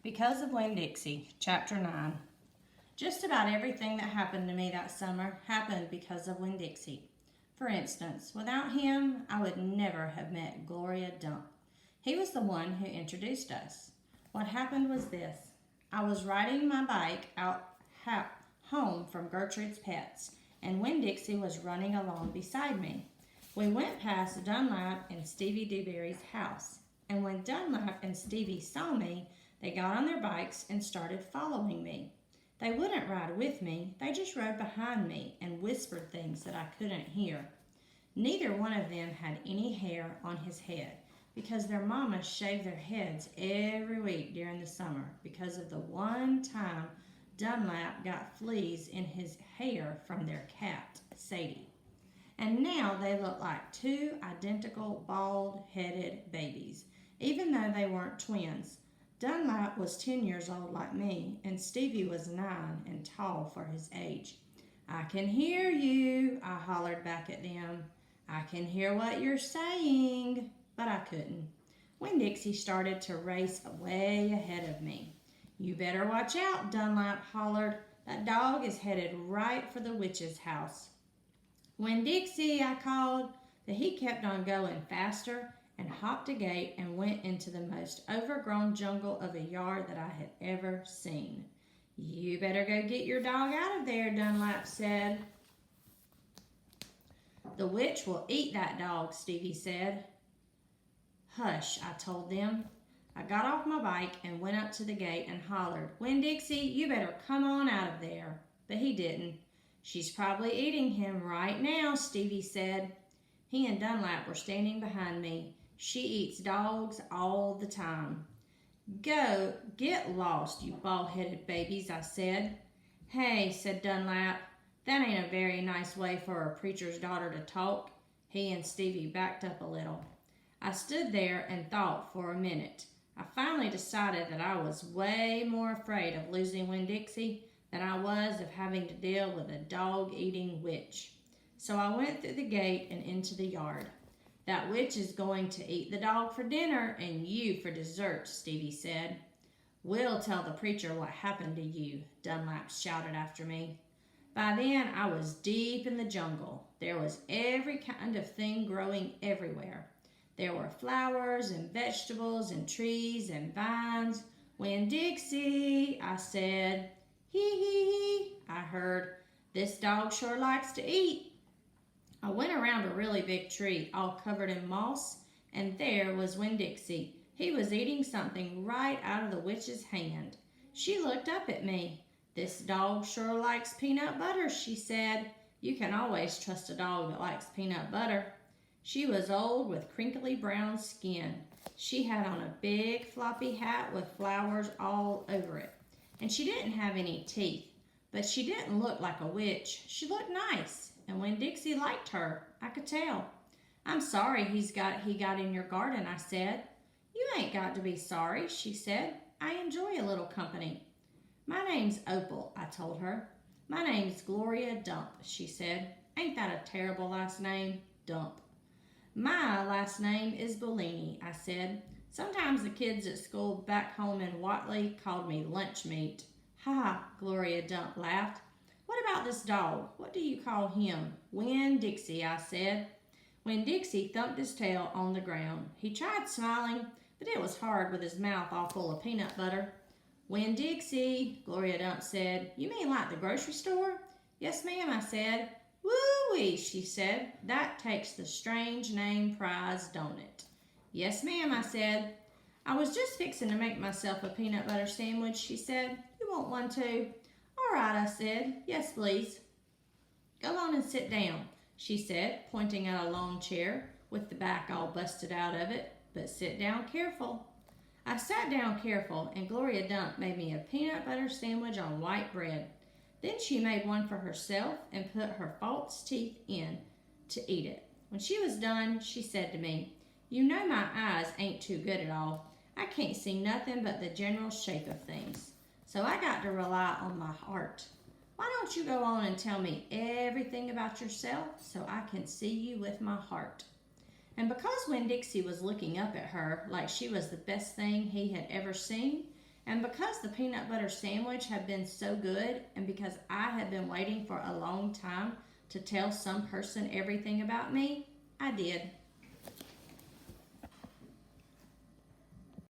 Because of Winn-Dixie, Chapter 9. Just about everything that happened to me that summer happened because of Winn-Dixie. For instance, without him, I would never have met Gloria Dump. He was the one who introduced us. What happened was this. I was riding my bike home from Gertrude's Pets, and Winn-Dixie was running along beside me. We went past Dunlap and Stevie Dewberry's house, and when Dunlap and Stevie saw me, they got on their bikes and started following me. They wouldn't ride with me, they just rode behind me and whispered things that I couldn't hear. Neither one of them had any hair on his head because their mamas shaved their heads every week during the summer because of the one time Dunlap got fleas in his hair from their cat, Sadie. And now they look like two identical bald-headed babies, even though they weren't twins. Dunlap was 10 years old like me, and Stevie was 9 and tall for his age. "I can hear you," I hollered back at them. "I can hear what you're saying," but I couldn't. Winn-Dixie started to race way ahead of me. "You better watch out," Dunlap hollered. "That dog is headed right for the witch's house." "Winn-Dixie," I called, but he kept on going faster and hopped a gate and went into the most overgrown jungle of a yard that I had ever seen. "You better go get your dog out of there," Dunlap said. "The witch will eat that dog," Stevie said. "Hush," I told them. I got off my bike and went up to the gate and hollered, "Winn-Dixie, you better come on out of there." But he didn't. "She's probably eating him right now," Stevie said. He and Dunlap were standing behind me. "She eats dogs all the time." "Go, get lost, you bald-headed babies," I said. "Hey," said Dunlap, "that ain't a very nice way for a preacher's daughter to talk." He and Stevie backed up a little. I stood there and thought for a minute. I finally decided that I was way more afraid of losing Winn-Dixie than I was of having to deal with a dog-eating witch. So I went through the gate and into the yard. "That witch is going to eat the dog for dinner and you for dessert," Stevie said. "We'll tell the preacher what happened to you," Dunlap shouted after me. By then, I was deep in the jungle. There was every kind of thing growing everywhere. There were flowers and vegetables and trees and vines. "Winn-Dixie," I said. "Hee hee hee," I heard. "This dog sure likes to eat." I went around a really big tree, all covered in moss, and there was Winn-Dixie. He was eating something right out of the witch's hand. She looked up at me. "This dog sure likes peanut butter," she said. You can always trust a dog that likes peanut butter. She was old with crinkly brown skin. She had on a big floppy hat with flowers all over it. And she didn't have any teeth, but she didn't look like a witch. She looked nice. And Winn-Dixie liked her, I could tell. "I'm sorry he got in your garden," I said. "You ain't got to be sorry," she said. "I enjoy a little company." "My name's Opal," I told her. "My name's Gloria Dump," she said. "Ain't that a terrible last name? Dump." "My last name is Bellini," I said. "Sometimes the kids at school back home in Watley called me lunch meat." "Ha ha," Gloria Dump laughed. "What about this dog? What do you call him?" "Winn-Dixie," I said. Winn-Dixie thumped his tail on the ground. He tried smiling, but it was hard with his mouth all full of peanut butter. "Winn-Dixie," Gloria Dump said. "You mean like the grocery store?" "Yes, ma'am," I said. "Woo-wee," she said. "That takes the strange name prize, don't it?" "Yes, ma'am," I said. "I was just fixing to make myself a peanut butter sandwich," she said. "You want one too?" "All right," I said. "Yes, please." "Go on and sit down," she said, pointing at a long chair with the back all busted out of it. "But sit down careful." I sat down careful, and Gloria Dump made me a peanut butter sandwich on white bread. Then she made one for herself and put her false teeth in to eat it. When she was done, she said to me, "You know my eyes ain't too good at all. I can't see nothing but the general shape of things. So I got to rely on my heart. Why don't you go on and tell me everything about yourself so I can see you with my heart?" And because Winn-Dixie was looking up at her like she was the best thing he had ever seen, And because the peanut butter sandwich had been so good, and because I had been waiting for a long time to tell some person everything about me, I did.